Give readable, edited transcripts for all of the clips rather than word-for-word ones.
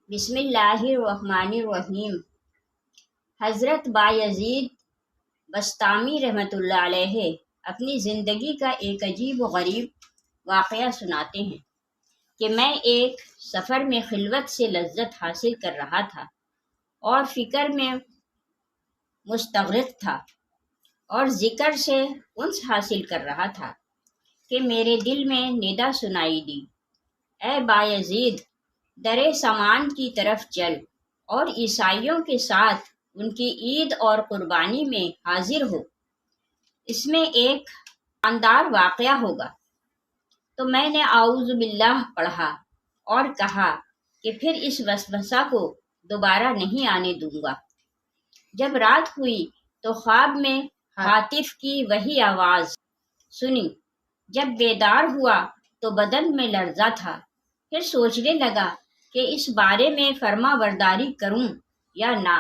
بسم اللہ الرحمن الرحیم۔ حضرت بایزید بسطامی رحمۃ اللہ علیہ اپنی زندگی کا ایک عجیب و غریب واقعہ سناتے ہیں کہ میں ایک سفر میں خلوت سے لذت حاصل کر رہا تھا اور فکر میں مستغرق تھا اور ذکر سے انس حاصل کر رہا تھا کہ میرے دل میں ندا سنائی دی، اے بایزید، در سمان کی طرف چل اور عیسائیوں کے ساتھ ان کی عید اور قربانی میں حاضر ہو، اس میں ایک شاندار واقعہ ہوگا۔ تو میں نے اعوذ باللہ پڑھا اور کہا کہ پھر اس وسوسہ کو دوبارہ نہیں آنے دوں گا۔ جب رات ہوئی تو خواب میں ہاتف کی وہی آواز سنی۔ جب بیدار ہوا تو بدن میں لرزہ تھا، پھر سوچنے لگا کہ اس بارے میں فرما برداری کروں یا نہ۔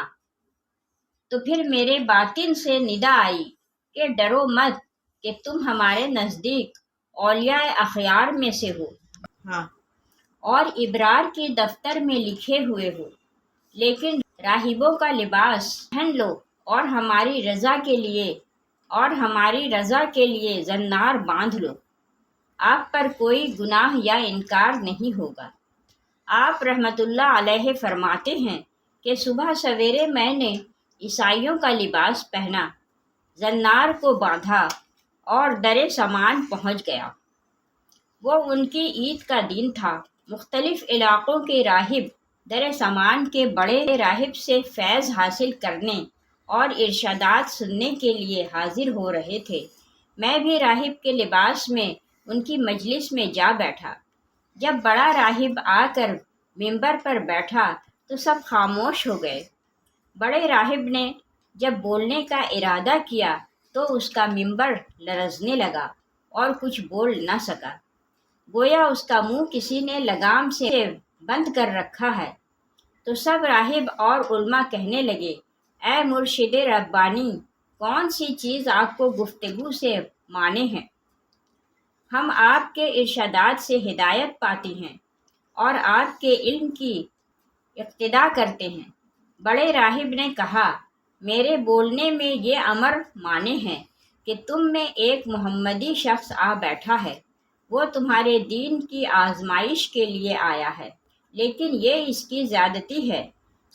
تو پھر میرے باطن سے ندا آئی کہ ڈرو مت کہ تم ہمارے نزدیک اولیاء اخیار میں سے ہو اور ابرار کے دفتر میں لکھے ہوئے ہو، لیکن راہبوں کا لباس پہن لو اور ہماری رضا کے لیے زنار باندھ لو۔ آپ پر کوئی گناہ یا انکار نہیں ہوگا۔ آپ رحمت اللہ علیہ فرماتے ہیں کہ صبح سویرے میں نے عیسائیوں کا لباس پہنا، زنار کو باندھا اور در سمان پہنچ گیا۔ وہ ان کی عید کا دن تھا۔ مختلف علاقوں کے راہب در سمان کے بڑے راہب سے فیض حاصل کرنے اور ارشادات سننے کے لیے حاضر ہو رہے تھے۔ میں بھی راہب کے لباس میں ان کی مجلس میں جا بیٹھا۔ جب بڑا راہب آ کر ممبر پر بیٹھا تو سب خاموش ہو گئے۔ بڑے راہب نے جب بولنے کا ارادہ کیا تو اس کا ممبر لرزنے لگا اور کچھ بول نہ سکا، گویا اس کا منہ کسی نے لگام سے بند کر رکھا ہے۔ تو سب راہب اور علماء کہنے لگے، اے مرشد ربانی، کون سی چیز آپ کو گفتگو سے مانے ہیں؟ ہم آپ کے ارشادات سے ہدایت پاتے ہیں اور آپ کے علم کی اقتدا کرتے ہیں۔ بڑے راہب نے کہا، میرے بولنے میں یہ امر مانے ہیں کہ تم میں ایک محمدی شخص آ بیٹھا ہے، وہ تمہارے دین کی آزمائش کے لیے آیا ہے، لیکن یہ اس کی زیادتی ہے۔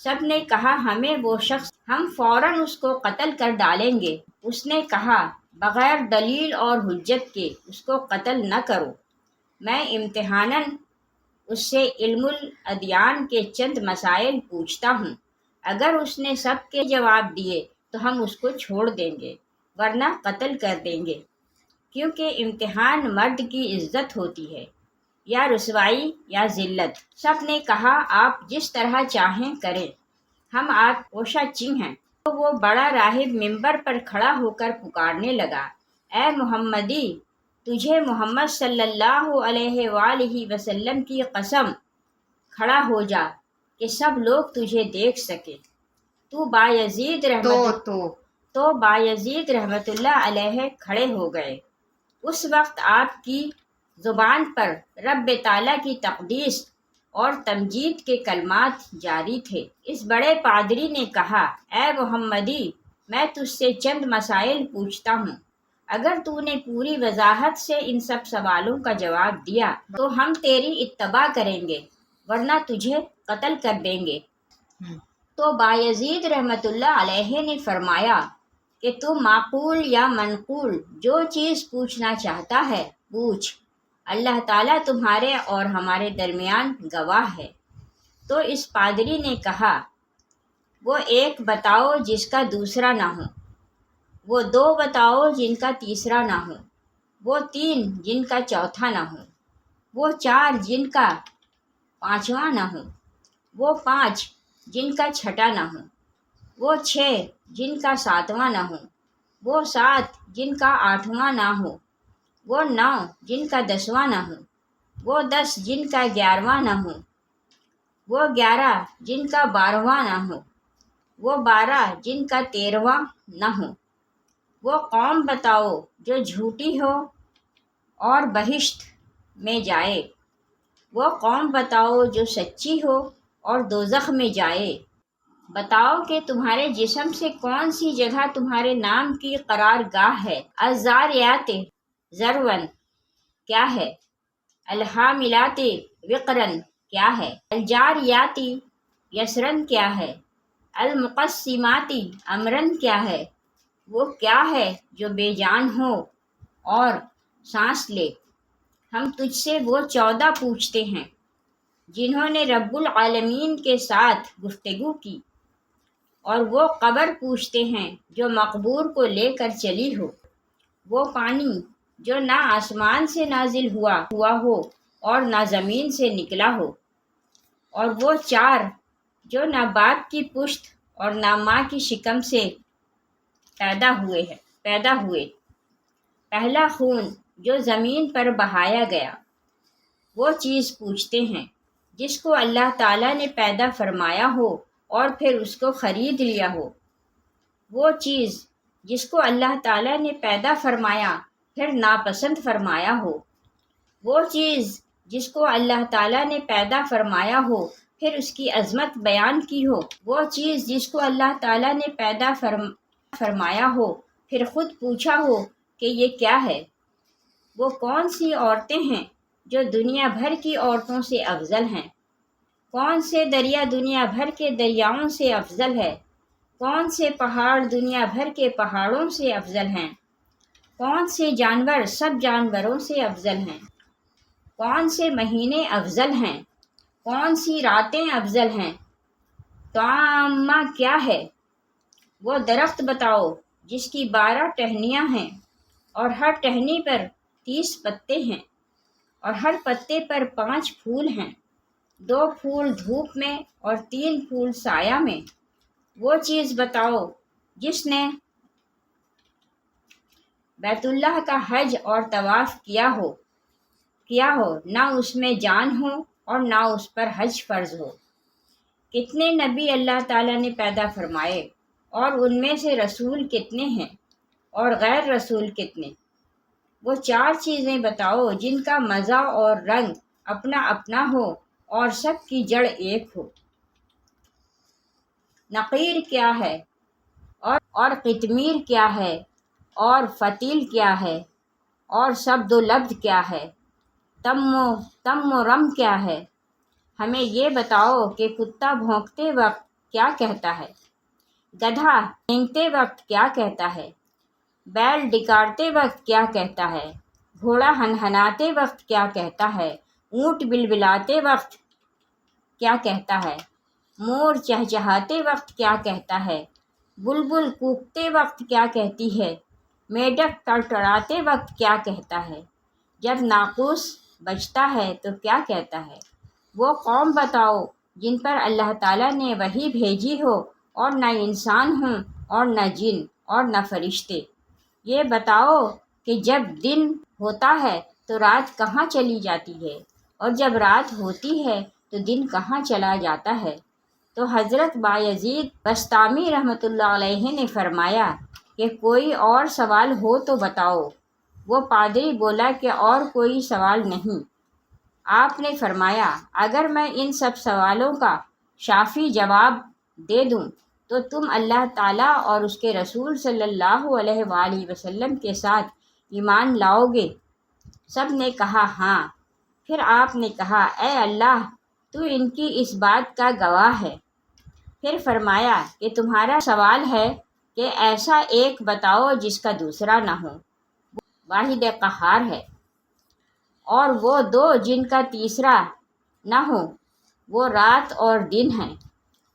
سب نے کہا، ہمیں وہ شخص، ہم فوراً اس کو قتل کر ڈالیں گے۔ اس نے کہا، بغیر دلیل اور حجت کے اس کو قتل نہ کرو، میں امتحاناً اس سے علم الادیان کے چند مسائل پوچھتا ہوں۔ اگر اس نے سب کے جواب دیے تو ہم اس کو چھوڑ دیں گے، ورنہ قتل کر دیں گے، کیونکہ امتحان مرد کی عزت ہوتی ہے، یا رسوائی یا ذلت۔ سب نے کہا، آپ جس طرح چاہیں کریں، ہم آپ کوشا چیں ہیں۔ تو وہ بڑا راہب ممبر پر کھڑا ہو کر پکارنے لگا، اے محمدی، تجھے محمد صلی اللہ علیہ وآلہ وسلم کی قسم، کھڑا ہو جا کہ سب لوگ تجھے دیکھ سکیں۔ تو بایزید رحمت اللہ علیہ کھڑے ہو گئے۔ اس وقت آپ کی زبان پر رب تعالیٰ کی تقدیس اور تمجید کے کلمات جاری تھے۔ اس بڑے پادری نے کہا، اے محمدی، میں تجھ سے چند مسائل پوچھتا ہوں، اگر تو نے پوری وضاحت سے ان سب سوالوں کا جواب دیا تو ہم تیری اتباع کریں گے، ورنہ تجھے قتل کر دیں گے۔ تو بایزید رحمت اللہ علیہ نے فرمایا کہ تو معقول یا منقول جو چیز پوچھنا چاہتا ہے پوچھ، اللہ تعالیٰ تمہارے اور ہمارے درمیان گواہ ہے۔ تو اس پادری نے کہا، وہ ایک بتاؤ جس کا دوسرا نہ ہو، وہ دو بتاؤ جن کا تیسرا نہ ہو، وہ تین جن کا چوتھا نہ ہو، وہ چار جن کا پانچواں نہ ہو، وہ پانچ جن کا چھٹا نہ ہو، وہ چھ جن کا ساتواں نہ ہو، وہ سات جن کا آٹھواں نہ ہو، وہ نو جن کا دسواں نہ ہو، وہ 10 جن کا 11واں نہ ہو، وہ 11 جن کا 12واں نہ ہو، وہ 12 جن کا 13واں نہ ہو۔ وہ قوم بتاؤ جو جھوٹی ہو اور بہشت میں جائے، وہ قوم بتاؤ جو سچی ہو اور دوزخ میں جائے۔ بتاؤ کہ تمہارے جسم سے کون سی جگہ تمہارے نام کی قرار گاہ ہے؟ الزاریات ذرون کیا ہے؟ الحاملات وقرن کیا ہے؟ الجاریات یسرن کیا ہے؟ المقسمات امرن کیا ہے؟ وہ کیا ہے جو بے جان ہو اور سانس لے؟ ہم تجھ سے وہ 14 پوچھتے ہیں جنہوں نے رب العالمین کے ساتھ گفتگو کی، اور وہ قبر پوچھتے ہیں جو مقبور کو لے کر چلی ہو، وہ پانی جو نہ آسمان سے نازل ہوا ہو اور نہ زمین سے نکلا ہو، اور وہ 4 جو نہ باپ کی پشت اور نہ ماں کی شکم سے پیدا ہوئے، پہلا خون جو زمین پر بہایا گیا۔ وہ چیز پوچھتے ہیں جس کو اللہ تعالیٰ نے پیدا فرمایا ہو اور پھر اس کو خرید لیا ہو، وہ چیز جس کو اللہ تعالیٰ نے پیدا فرمایا پھر ناپسند فرمایا ہو، وہ چیز جس کو اللہ تعالیٰ نے پیدا فرمایا ہو پھر اس کی عظمت بیان کی ہو، وہ چیز جس کو اللہ تعالیٰ نے پیدا فرمایا ہو پھر خود پوچھا ہو کہ یہ کیا ہے۔ وہ کون سی عورتیں ہیں جو دنیا بھر کی عورتوں سے افضل ہیں؟ کون سے دریا دنیا بھر کے دریاؤں سے افضل ہے؟ کون سے پہاڑ دنیا بھر کے پہاڑوں سے افضل ہیں؟ کون سے جانور سب جانوروں سے افضل ہیں؟ کون سے مہینے افضل ہیں؟ کون سی راتیں افضل ہیں؟ طعامہ کیا ہے؟ وہ درخت بتاؤ جس کی 12 ٹہنیاں ہیں اور ہر ٹہنی پر 30 پتے ہیں، اور ہر پتے پر 5 پھول ہیں، 2 پھول دھوپ میں اور 3 پھول سایہ میں۔ وہ چیز بتاؤ جس نے بیت اللہ کا حج اور طواف کیا ہو نہ اس میں جان ہو اور نہ اس پر حج فرض ہو۔ کتنے نبی اللہ تعالیٰ نے پیدا فرمائے، اور ان میں سے رسول کتنے ہیں اور غیر رسول کتنے؟ وہ 4 چیزیں بتاؤ جن کا مزہ اور رنگ اپنا اپنا ہو اور سب کی جڑ ایک ہو۔ نقیر کیا ہے اور قطمیر کیا ہے اور فتیل کیا ہے اور سبد و لبد کیا ہے؟ تم و رم کیا ہے؟ ہمیں یہ بتاؤ کہ کتا بھونکتے وقت کیا کہتا ہے؟ گدھا ہینگتے وقت کیا کہتا ہے؟ بیل ڈکارتے وقت کیا کہتا ہے؟ گھوڑا ہنہناتے وقت کیا کہتا ہے؟ اونٹ بلبلاتے وقت کیا کہتا ہے؟ مور چہچہاتے وقت کیا کہتا ہے؟ بلبل کوکتے وقت کیا کہتی ہے؟ میڈک ٹڑٹڑاتے وقت کیا کہتا ہے؟ جب ناقوس بجتا ہے تو کیا کہتا ہے؟ وہ قوم بتاؤ جن پر اللہ تعالیٰ نے وحی بھیجی ہو اور نہ انسان ہوں اور نہ جن اور نہ فرشتے۔ یہ بتاؤ کہ جب دن ہوتا ہے تو رات کہاں چلی جاتی ہے، اور جب رات ہوتی ہے تو دن کہاں چلا جاتا ہے؟ تو حضرت بایزید بسطامی رحمۃ اللہ علیہ نے فرمایا کہ کوئی اور سوال ہو تو بتاؤ۔ وہ پادری بولا کہ اور کوئی سوال نہیں۔ آپ نے فرمایا اگر میں ان سب سوالوں کا شافی جواب دے دوں تو تم اللہ تعالیٰ اور اس کے رسول صلی اللہ علیہ وآلہ وسلم کے ساتھ ایمان لاؤ گے؟ سب نے کہا ہاں۔ پھر آپ نے کہا اے اللہ تو ان کی اس بات کا گواہ ہے۔ پھر فرمایا کہ تمہارا سوال ہے کہ ایسا ایک بتاؤ جس کا دوسرا نہ ہو، واحد قہار ہے، اور وہ 2 جن کا تیسرا نہ ہو، وہ رات اور دن ہیں،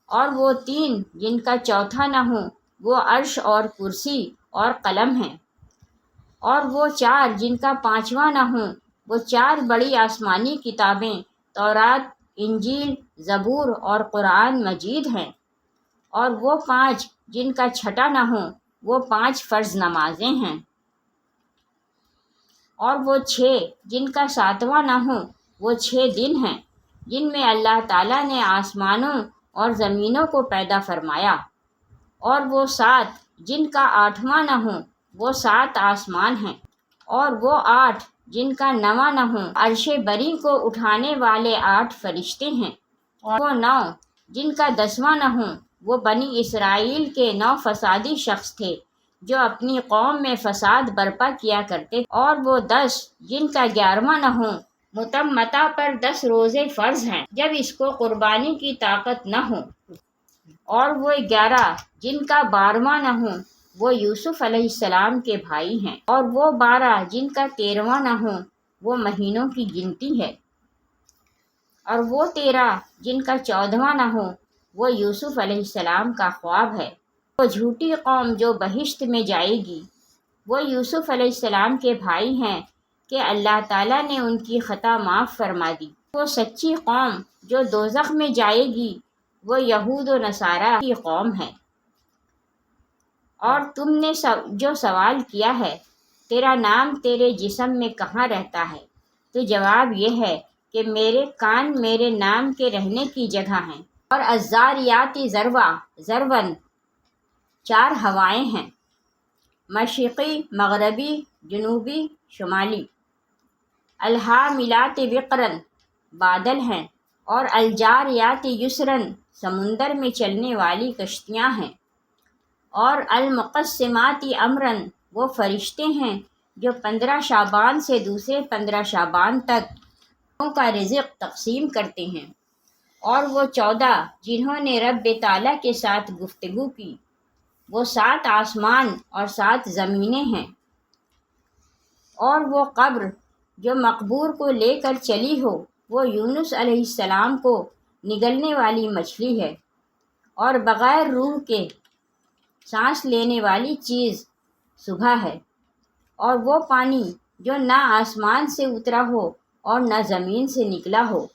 اور وہ 3 جن کا چوتھا نہ ہو، وہ عرش اور کرسی اور قلم ہیں، اور وہ 4 جن کا 5واں نہ ہو، وہ 4 بڑی آسمانی کتابیں تورات، انجیل، زبور اور قرآن مجید ہیں، اور وہ 5 جن کا چھٹا نہ ہو، وہ 5 فرض نمازیں ہیں، اور وہ 6 جن کا 7واں نہ ہو، وہ 6 دن ہیں جن میں اللہ تعالیٰ نے آسمانوں اور زمینوں کو پیدا فرمایا، اور وہ 7 جن کا 8واں نہ ہو، وہ 7 آسمان ہیں، اور وہ 8 جن کا 9واں نہ ہو، عرش بری کو اٹھانے والے 8 فرشتے ہیں، اور وہ 9 جن کا 10واں نہ ہو وہ بنی اسرائیل کے 9 فسادی شخص تھے جو اپنی قوم میں فساد برپا کیا کرتے، اور وہ 10 جن کا 11واں نہ ہو متمتع پر 10 روزے فرض ہیں جب اس کو قربانی کی طاقت نہ ہو، اور وہ 11 جن کا 12واں نہ ہو وہ یوسف علیہ السلام کے بھائی ہیں، اور وہ 12 جن کا 13واں نہ ہو وہ مہینوں کی گنتی ہے، اور وہ 13 جن کا 14واں نہ ہو وہ یوسف علیہ السلام کا خواب ہے۔ وہ جھوٹی قوم جو بہشت میں جائے گی وہ یوسف علیہ السلام کے بھائی ہیں کہ اللہ تعالیٰ نے ان کی خطا معاف فرما دی۔ وہ سچی قوم جو دوزخ میں جائے گی وہ یہود و نصارہ کی قوم ہے۔ اور تم نے جو سوال کیا ہے تیرا نام تیرے جسم میں کہاں رہتا ہے، تو جواب یہ ہے کہ میرے کان میرے نام کے رہنے کی جگہ ہیں، اور الزاریات ذرون 4 ہوائیں ہیں، مشرقی، مغربی، جنوبی، شمالی، الحاملات وقرن بادل ہیں، اور الجاریات یسرن سمندر میں چلنے والی کشتیاں ہیں، اور المقسمات امرن وہ فرشتے ہیں جو 15 شعبان سے دوسرے 15 شعبان تک لوگوں کا رزق تقسیم کرتے ہیں، اور وہ 14 جنہوں نے رب تعالیٰ کے ساتھ گفتگو کی، وہ 7 آسمان اور 7 زمینیں ہیں، اور وہ قبر جو مقبور کو لے کر چلی ہو وہ یونس علیہ السلام کو نگلنے والی مچھلی ہے، اور بغیر روح کے سانس لینے والی چیز صبح ہے، اور وہ پانی جو نہ آسمان سے اترا ہو اور نہ زمین سے نکلا ہو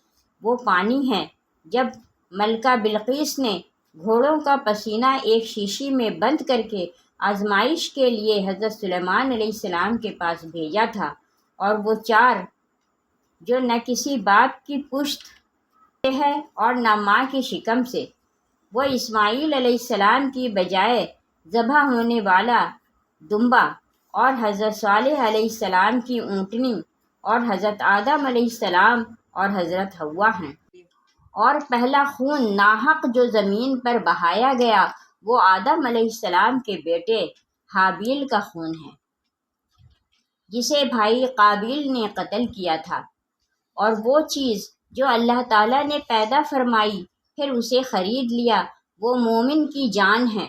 وہ پانی ہے جب ملکہ بلقیس نے گھوڑوں کا پسینہ ایک شیشی میں بند کر کے آزمائش کے لیے حضرت سلیمان علیہ السلام کے پاس بھیجا تھا، اور وہ 4 جو نہ کسی باپ کی پشت سے ہے اور نہ ماں کی شکم سے، وہ اسماعیل علیہ السلام کی بجائے ذبح ہونے والا دمبا، اور حضرت صالح علیہ السلام کی اونٹنی، اور حضرت آدم علیہ السلام اور حضرت حوا ہیں، اور پہلا خون ناحق جو زمین پر بہایا گیا وہ آدم علیہ السلام کے بیٹے حابیل کا خون ہے جسے بھائی قابیل نے قتل کیا تھا، اور وہ چیز جو اللہ تعالیٰ نے پیدا فرمائی پھر اسے خرید لیا وہ مومن کی جان ہے،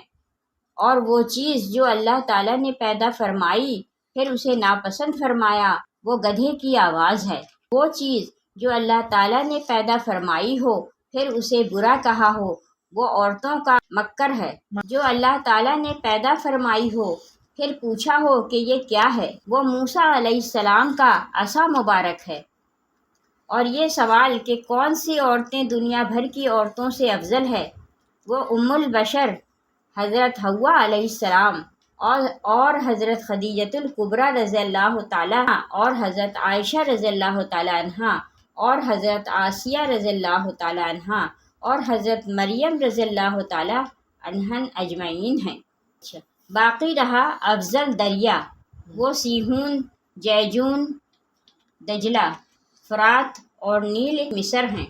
اور وہ چیز جو اللہ تعالیٰ نے پیدا فرمائی پھر اسے ناپسند فرمایا وہ گدھے کی آواز ہے۔ وہ چیز جو اللہ تعالیٰ نے پیدا فرمائی ہو پھر اسے برا کہا ہو وہ عورتوں کا مکر ہے۔ جو اللہ تعالیٰ نے پیدا فرمائی ہو پھر پوچھا ہو کہ یہ کیا ہے وہ موسیٰ علیہ السلام کا عصا مبارک ہے۔ اور یہ سوال کہ کون سی عورتیں دنیا بھر کی عورتوں سے افضل ہے، وہ ام البشر حضرت حوا علیہ السلام اور حضرت خدیجۃ الکبریٰ رضی اللہ تعالیٰ عنہ، اور حضرت عائشہ رضی اللہ تعالیٰ عنہ، اور حضرت آسیہ رضی اللہ تعالیٰ عنہ، اور حضرت مریم رضی اللہ تعالیٰ عنہن اجمعین ہیں۔ باقی رہا افضل دریا، وہ سیہون، جیجون، دجلہ، فرات اور نیل مصر ہیں،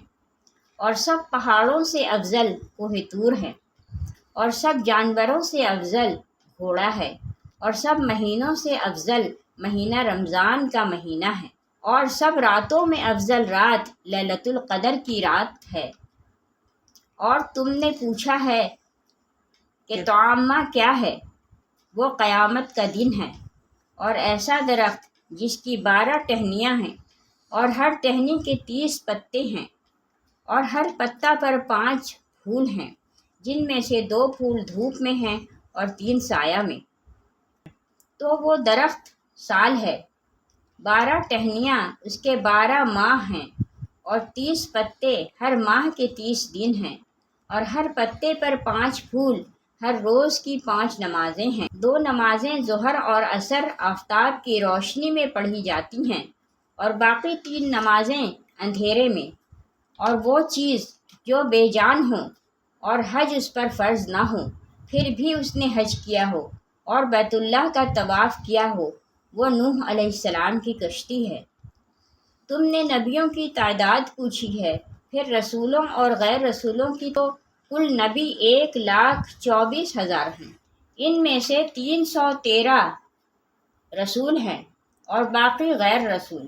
اور سب پہاڑوں سے افضل کوہ طور ہے، اور سب جانوروں سے افضل گھوڑا ہے، اور سب مہینوں سے افضل مہینہ رمضان کا مہینہ ہے، اور سب راتوں میں افضل رات لیلۃ القدر کی رات ہے۔ اور تم نے پوچھا ہے کہ طعامہ کیا ہے، وہ قیامت کا دن ہے، اور ایسا درخت جس کی 12 ٹہنیاں ہیں، اور ہر ٹہنی کے 30 پتے ہیں، اور ہر پتا پر 5 پھول ہیں، جن میں سے 2 پھول دھوپ میں ہیں اور 3 سایہ میں۔ تو وہ درخت سال ہے، 12 ٹہنیاں اس کے 12 ماہ ہیں، اور 30 پتے ہر ماہ کے 30 دن ہیں، اور ہر پتے پر 5 پھول، ہر روز کی 5 نمازیں ہیں۔ 2 نمازیں ظہر اور عصر آفتاب کی روشنی میں پڑھی جاتی ہیں، اور باقی 3 نمازیں اندھیرے میں۔ اور وہ چیز جو بے جان ہو اور حج اس پر فرض نہ ہو پھر بھی اس نے حج کیا ہو اور بیت اللہ کا طواف کیا ہو وہ نوح علیہ السلام کی کشتی ہے۔ تم نے نبیوں کی تعداد پوچھی ہے، پھر رسولوں اور غیر رسولوں کی تو کل نبی 1,24,000 ہیں، ان میں سے 313 رسول ہیں اور باقی غیر رسول۔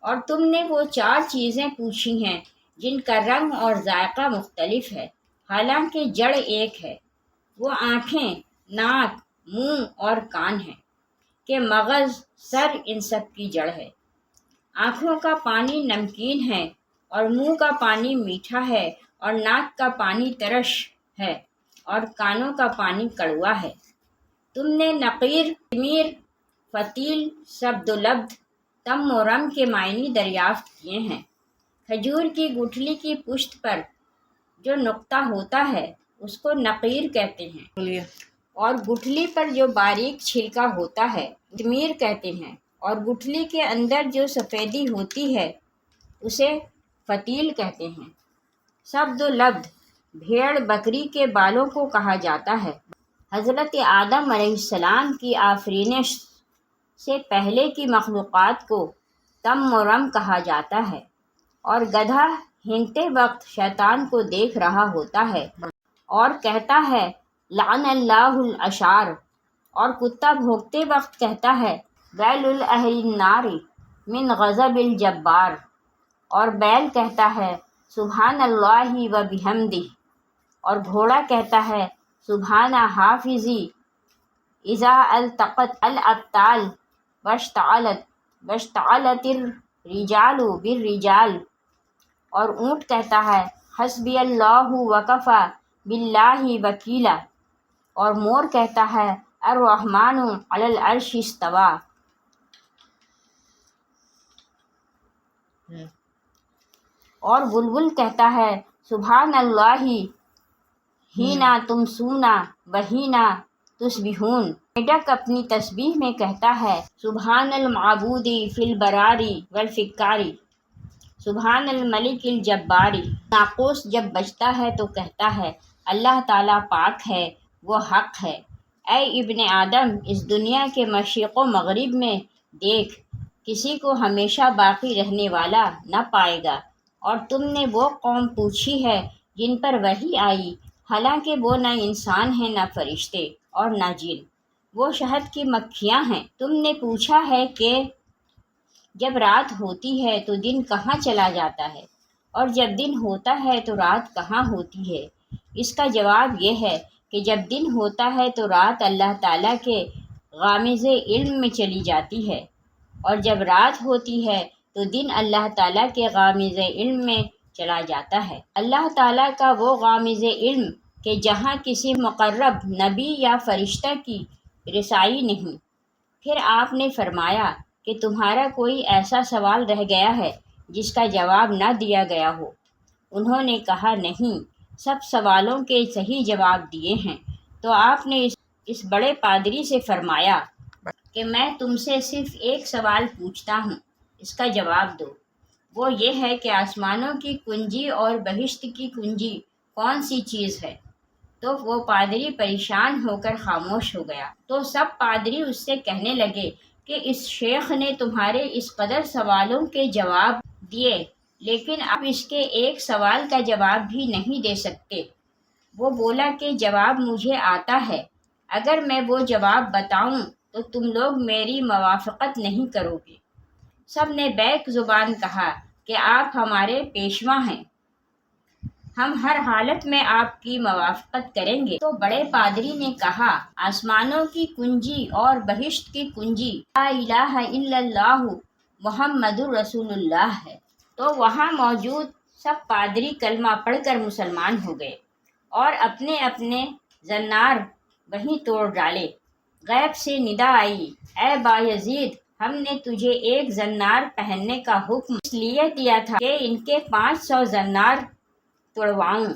اور تم نے وہ 4 چیزیں پوچھی ہیں جن کا رنگ اور ذائقہ مختلف ہے، حالانکہ جڑ ایک ہے۔ وہ آنکھیں، ناک، منہ اور کان ہیں کہ مغز، سر ان سب کی جڑ ہے۔ آنکھوں کا پانی نمکین ہے اور منہ کا پانی میٹھا ہے اور ناک کا پانی ترش ہے اور کانوں کا پانی کڑوا ہے۔ تم نے نقیر، خمیر، فتیل، سبد و لبد، تم و رم کے معنی دریافت کیے ہیں۔ کھجور کی گٹھلی کی پشت پر جو نقطہ ہوتا ہے اس کو نقیر کہتے ہیں، اور گٹھلی پر جو باریک چھلکا ہوتا ہے خمیر کہتے ہیں، اور گٹھلی کے اندر جو سفیدی ہوتی ہے اسے فتیل کہتے ہیں۔ سبد و لبد بھیڑ بکری کے بالوں کو کہا جاتا ہے۔ حضرت آدم علیہ السلام کی آفرینش سے پہلے کی مخلوقات کو تم و رم کہا جاتا ہے، اور گدھا ہنتے وقت شیطان کو دیکھ رہا ہوتا ہے اور کہتا ہے لعن اللہ الاشار، اور کتا بھونکتے وقت کہتا ہے ویل اہل النار من غضب الجبار، اور بیل کہتا ہے سبحان اللہ و بحمدہ، اور گھوڑا کہتا ہے سبحان حافظی اذا التقت الابطال واشتعلت الرجال بالرجال، اور اونٹ کہتا ہے حسبی اللہ وکفی باللہ وکیلا، اور مور کہتا ہے الرحمن علی العرش استوی، اور بلبل کہتا ہے سبحان اللہ ہینا تمسونا وہینا تصبحون۔ میڈک اپنی تسبیح میں کہتا ہے سبحان المعبود فی البراری والفکاری، سبحان الملک الجباری۔ ناقوس جب بجتا ہے تو کہتا ہے اللہ تعالیٰ پاک ہے، وہ حق ہے۔ اے ابن آدم، اس دنیا کے مشرق و مغرب میں دیکھ، کسی کو ہمیشہ باقی رہنے والا نہ پائے گا، اور تم نے وہ قوم پوچھی ہے جن پر وحی آئی، حالانکہ وہ نہ انسان ہیں نہ فرشتے اور نہ جن، وہ شہد کی مکھیاں ہیں۔ تم نے پوچھا ہے کہ جب رات ہوتی ہے تو دن کہاں چلا جاتا ہے، اور جب دن ہوتا ہے تو رات کہاں ہوتی ہے؟ اس کا جواب یہ ہے کہ جب دن ہوتا ہے تو رات اللہ تعالیٰ کے غامض علم میں چلی جاتی ہے، اور جب رات ہوتی ہے تو دن اللہ تعالیٰ کے غامض علم میں چلا جاتا ہے۔ اللہ تعالیٰ کا وہ غامض علم کہ جہاں کسی مقرب نبی یا فرشتہ کی رسائی نہیں۔ پھر آپ نے فرمایا کہ تمہارا کوئی ایسا سوال رہ گیا ہے جس کا جواب نہ دیا گیا ہو؟ انہوں نے کہا نہیں، سب سوالوں کے صحیح جواب دیے ہیں۔ تو آپ نے اس بڑے پادری سے فرمایا کہ میں تم سے صرف ایک سوال پوچھتا ہوں، اس کا جواب دو۔ وہ یہ ہے کہ آسمانوں کی کنجی اور بہشت کی کنجی کون سی چیز ہے؟ تو وہ پادری پریشان ہو کر خاموش ہو گیا۔ تو سب پادری اس سے کہنے لگے کہ اس شیخ نے تمہارے اس قدر سوالوں کے جواب دیے، لیکن اب اس کے ایک سوال کا جواب بھی نہیں دے سکتے۔ وہ بولا کہ جواب مجھے آتا ہے، اگر میں وہ جواب بتاؤں تو تم لوگ میری موافقت نہیں کرو گے۔ سب نے بیک زبان کہا کہ آپ ہمارے پیشوا ہیں، ہم ہر حالت میں آپ کی موافقت کریں گے۔ تو بڑے پادری نے کہا آسمانوں کی کنجی اور بہشت کی کنجی لا الہ الا اللہ محمد رسول اللہ ہے۔ تو وہاں موجود سب پادری کلمہ پڑھ کر مسلمان ہو گئے اور اپنے اپنے زنار وہیں توڑ ڈالے۔ غیب سے ندا آئی، اے بایزید، ہم نے تجھے ایک زنار پہننے کا حکم اس لیے دیا تھا کہ ان کے 500 زنار توڑواؤں۔